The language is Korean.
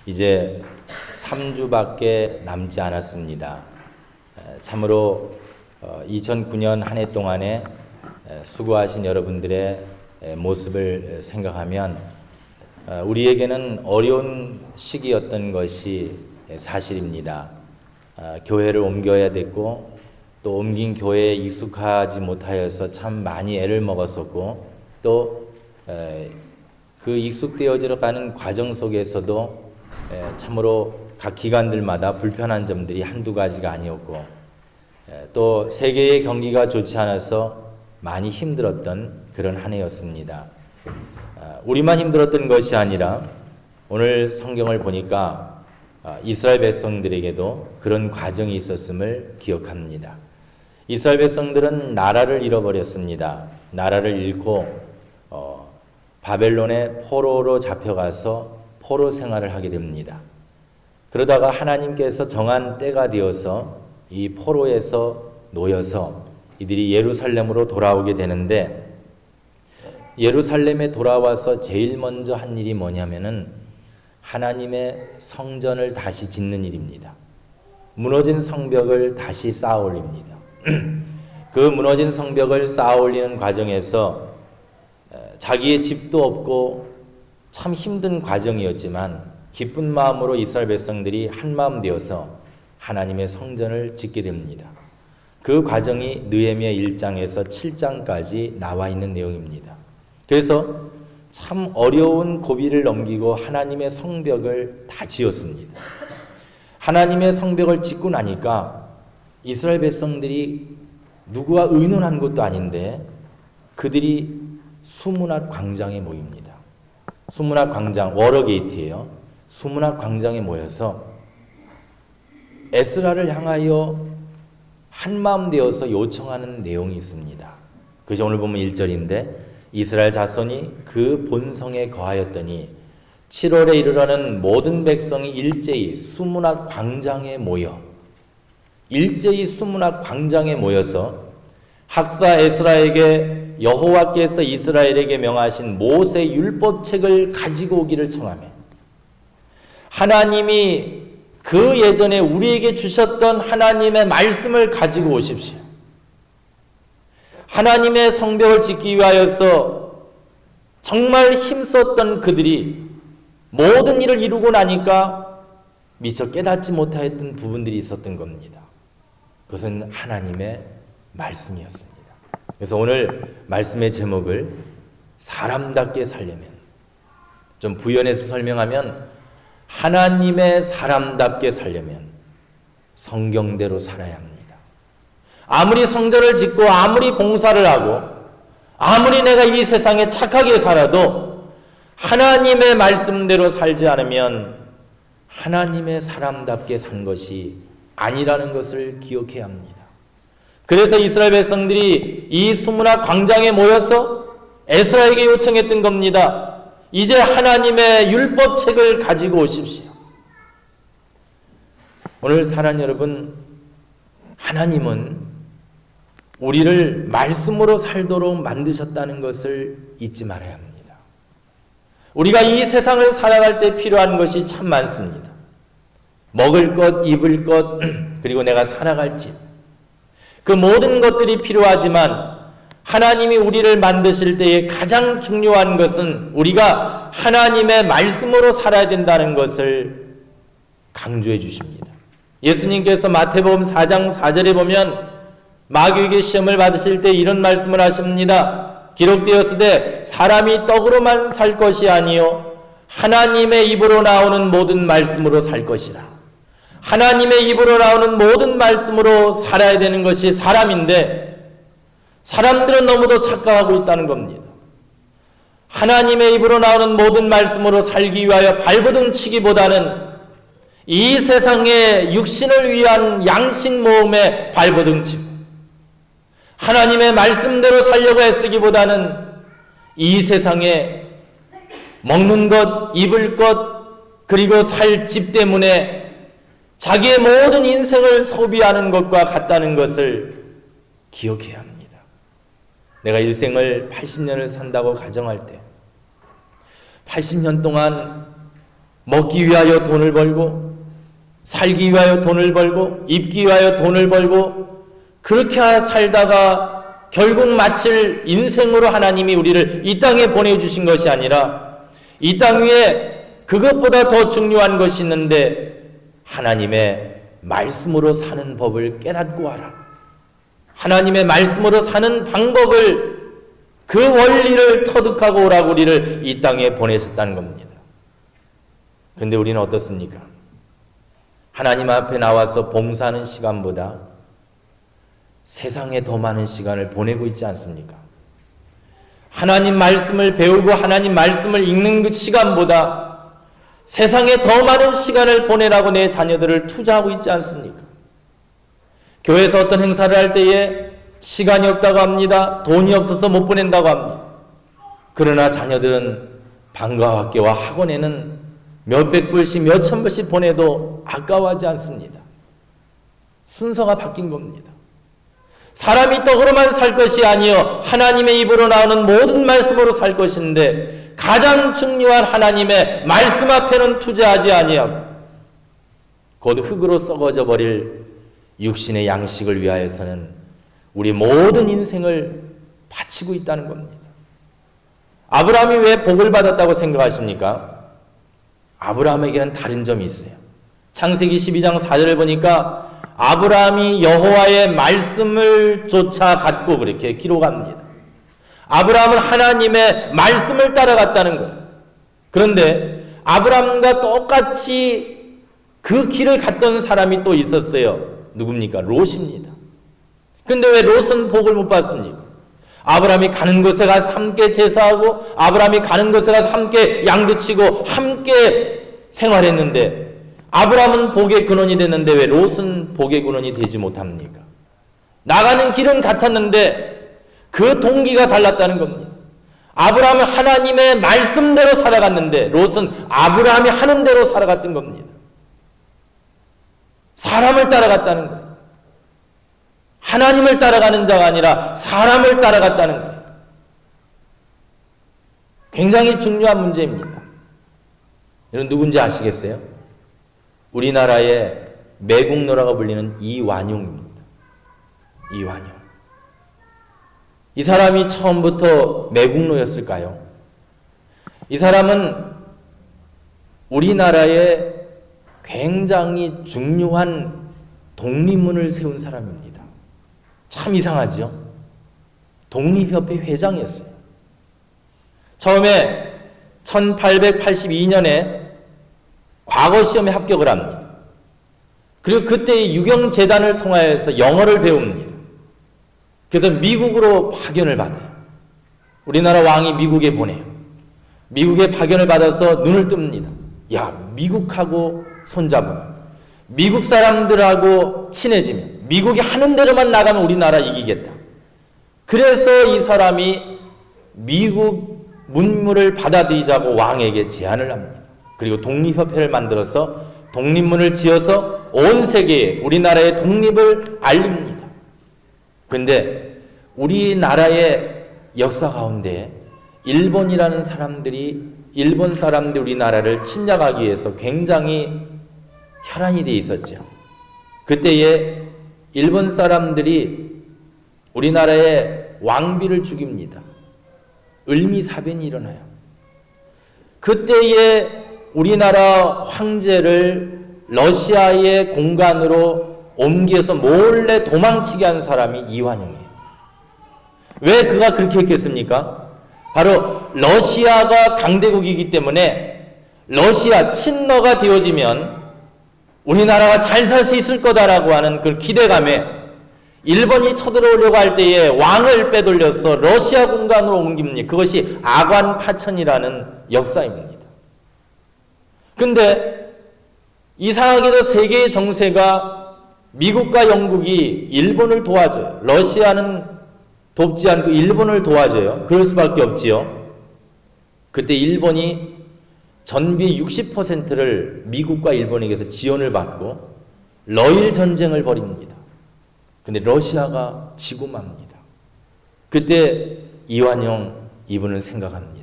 이제 3주밖에 남지 않았습니다. 참으로 2009년 한 해 동안에 수고하신 여러분들의 모습을 생각하면 우리에게는 어려운 시기였던 것이 사실입니다. 교회를 옮겨야 됐고 또 옮긴 교회에 익숙하지 못하여서 참 많이 애를 먹었었고 또 그 익숙되어져 가는 과정 속에서도 참으로 각 기관들마다 불편한 점들이 한두 가지가 아니었고 또 세계의 경기가 좋지 않아서 많이 힘들었던 그런 한 해였습니다. 우리만 힘들었던 것이 아니라 오늘 성경을 보니까 이스라엘 백성들에게도 그런 과정이 있었음을 기억합니다. 이스라엘 백성들은 나라를 잃어버렸습니다. 나라를 잃고 바벨론의 포로로 잡혀가서 포로 생활을 하게 됩니다. 그러다가 하나님께서 정한 때가 되어서 이 포로에서 놓여서 이들이 예루살렘으로 돌아오게 되는데 예루살렘에 돌아와서 제일 먼저 한 일이 뭐냐면은 하나님의 성전을 다시 짓는 일입니다. 무너진 성벽을 다시 쌓아 올립니다. 그 무너진 성벽을 쌓아 올리는 과정에서 자기의 집도 없고 참 힘든 과정이었지만 기쁜 마음으로 이스라엘 백성들이 한마음 되어서 하나님의 성전을 짓게 됩니다. 그 과정이 느헤미야 1장에서 7장까지 나와 있는 내용입니다. 그래서 참 어려운 고비를 넘기고 하나님의 성벽을 다 지었습니다. 하나님의 성벽을 짓고 나니까 이스라엘 백성들이 누구와 의논한 것도 아닌데 그들이 수문학 광장에 모입니다. 수문학 광장, 워러게이트예요. 수문학 광장에 모여서 에스라를 향하여 한마음 되어서 요청하는 내용이 있습니다. 그래서 오늘 보면 1절인데 이스라엘 자손이 그 본성에 거하였더니 7월에 이르러는 모든 백성이 일제히 수문학 광장에 모여 일제히 수문학 광장에 모여서 학사 에스라에게 여호와께서 이스라엘에게 명하신 모세 율법책을 가지고 오기를 청하며 하나님이 그 예전에 우리에게 주셨던 하나님의 말씀을 가지고 오십시오. 하나님의 성벽을 짓기 위하여서 정말 힘썼던 그들이 모든 일을 이루고 나니까 미처 깨닫지 못하였던 부분들이 있었던 겁니다. 그것은 하나님의 말씀이었습니다. 그래서 오늘 말씀의 제목을 사람답게 살려면, 좀 부연해서 설명하면 하나님의 사람답게 살려면 성경대로 살아야 합니다. 아무리 성전을 짓고 아무리 봉사를 하고 아무리 내가 이 세상에 착하게 살아도 하나님의 말씀대로 살지 않으면 하나님의 사람답게 산 것이 아니라는 것을 기억해야 합니다. 그래서 이스라엘 백성들이 이 수문학 광장에 모여서 에스라에게 요청했던 겁니다. 이제 하나님의 율법책을 가지고 오십시오. 오늘 사랑하는 여러분, 하나님은 우리를 말씀으로 살도록 만드셨다는 것을 잊지 말아야 합니다. 우리가 이 세상을 살아갈 때 필요한 것이 참 많습니다. 먹을 것, 입을 것, 그리고 내가 살아갈 집. 그 모든 것들이 필요하지만 하나님이 우리를 만드실 때에 가장 중요한 것은 우리가 하나님의 말씀으로 살아야 된다는 것을 강조해 주십니다. 예수님께서 마태복음 4장 4절에 보면 마귀에게 시험을 받으실 때 이런 말씀을 하십니다. 기록되었으되 사람이 떡으로만 살 것이 아니요 하나님의 입으로 나오는 모든 말씀으로 살 것이라. 하나님의 입으로 나오는 모든 말씀으로 살아야 되는 것이 사람인데 사람들은 너무도 착각하고 있다는 겁니다. 하나님의 입으로 나오는 모든 말씀으로 살기 위하여 발버둥 치기보다는 이 세상의 육신을 위한 양식 모험에 발버둥 치고 하나님의 말씀대로 살려고 애쓰기보다는 이 세상에 먹는 것, 입을 것, 그리고 살 집 때문에 자기의 모든 인생을 소비하는 것과 같다는 것을 기억해야 합니다. 내가 일생을 80년을 산다고 가정할 때 80년 동안 먹기 위하여 돈을 벌고, 살기 위하여 돈을 벌고, 입기 위하여 돈을 벌고, 그렇게 살다가 결국 마칠 인생으로 하나님이 우리를 이 땅에 보내주신 것이 아니라, 이 땅 위에 그것보다 더 중요한 것이 있는데 하나님의 말씀으로 사는 법을 깨닫고 하라. 하나님의 말씀으로 사는 방법을, 그 원리를 터득하고 오라고 우리를 이 땅에 보내셨다는 겁니다. 근데 우리는 어떻습니까? 하나님 앞에 나와서 봉사하는 시간보다 세상에 더 많은 시간을 보내고 있지 않습니까? 하나님 말씀을 배우고 하나님 말씀을 읽는 그 시간보다 세상에 더 많은 시간을 보내라고 내 자녀들을 투자하고 있지 않습니까? 교회에서 어떤 행사를 할 때에 시간이 없다고 합니다. 돈이 없어서 못 보낸다고 합니다. 그러나 자녀들은 방과 학교와 학원에는 몇백 불씩 몇천 불씩 보내도 아까워하지 않습니다. 순서가 바뀐 겁니다. 사람이 떡으로만 살 것이 아니요 하나님의 입으로 나오는 모든 말씀으로 살 것인데, 가장 중요한 하나님의 말씀 앞에는 투자하지 아니하고 곧 흙으로 썩어져 버릴 육신의 양식을 위하여서는 우리 모든 인생을 바치고 있다는 겁니다. 아브라함이 왜 복을 받았다고 생각하십니까? 아브라함에게는 다른 점이 있어요. 창세기 12장 4절을 보니까 아브라함이 여호와의 말씀을 쫓아 갔고, 그렇게 기록합니다. 아브라함은 하나님의 말씀을 따라갔다는 거예요. 그런데 아브라함과 똑같이 그 길을 갔던 사람이 또 있었어요. 누굽니까? 롯입니다. 근데 왜 롯은 복을 못 받습니까? 아브라함이 가는 곳에 가서 함께 제사하고, 아브라함이 가는 곳에 가서 함께 양도 치고 함께 생활했는데, 아브라함은 복의 근원이 됐는데 왜 롯은 복의 근원이 되지 못합니까? 나가는 길은 같았는데 그 동기가 달랐다는 겁니다. 아브라함은 하나님의 말씀대로 살아갔는데 롯은 아브라함이 하는 대로 살아갔던 겁니다. 사람을 따라갔다는 거예요. 하나님을 따라가는 자가 아니라 사람을 따라갔다는 거예요. 굉장히 중요한 문제입니다. 여러분 누군지 아시겠어요? 우리나라의 매국노라고 불리는 이완용입니다. 이완용. 이 사람이 처음부터 매국노였을까요? 이 사람은 우리나라에 굉장히 중요한 독립문을 세운 사람입니다. 참 이상하죠? 독립협회 회장이었어요. 처음에 1882년에 과거 시험에 합격을 합니다. 그리고 그때 유경재단을 통하여서 영어를 배웁니다. 그래서 미국으로 파견을 받아요. 우리나라 왕이 미국에 보내요. 미국에 파견을 받아서 눈을 뜹니다. 야, 미국하고 손잡으면, 미국 사람들하고 친해지면, 미국이 하는 대로만 나가면 우리나라 이기겠다. 그래서 이 사람이 미국 문물을 받아들이자고 왕에게 제안을 합니다. 그리고 독립협회를 만들어서 독립문을 지어서 온 세계에 우리나라의 독립을 알립니다. 그런데 우리나라의 역사 가운데 일본이라는 사람들이, 일본 사람들이 우리나라를 침략하기 위해서 굉장히 혈안이 돼 있었죠. 그때에 일본 사람들이 우리나라의 왕비를 죽입니다. 을미사변이 일어나요. 그때에 우리나라 황제를 러시아의 공간으로 옮겨서 몰래 도망치게 한 사람이 이완용이에요. 왜 그가 그렇게 했겠습니까? 바로 러시아가 강대국이기 때문에 러시아 친러가 되어지면 우리나라가 잘 살 수 있을 거다라고 하는 그 기대감에 일본이 쳐들어오려고 할 때에 왕을 빼돌려서 러시아 공간으로 옮깁니다. 그것이 아관파천이라는 역사입니다. 근데 이상하게도 세계의 정세가 미국과 영국이 일본을 도와줘요. 러시아는 돕지 않고 일본을 도와줘요. 그럴 수밖에 없지요. 그때 일본이 전비 60%를 미국과 일본에게서 지원을 받고 러일 전쟁을 벌입니다. 근데 러시아가 지고 맙니다. 그때 이완용 이분을 생각합니다.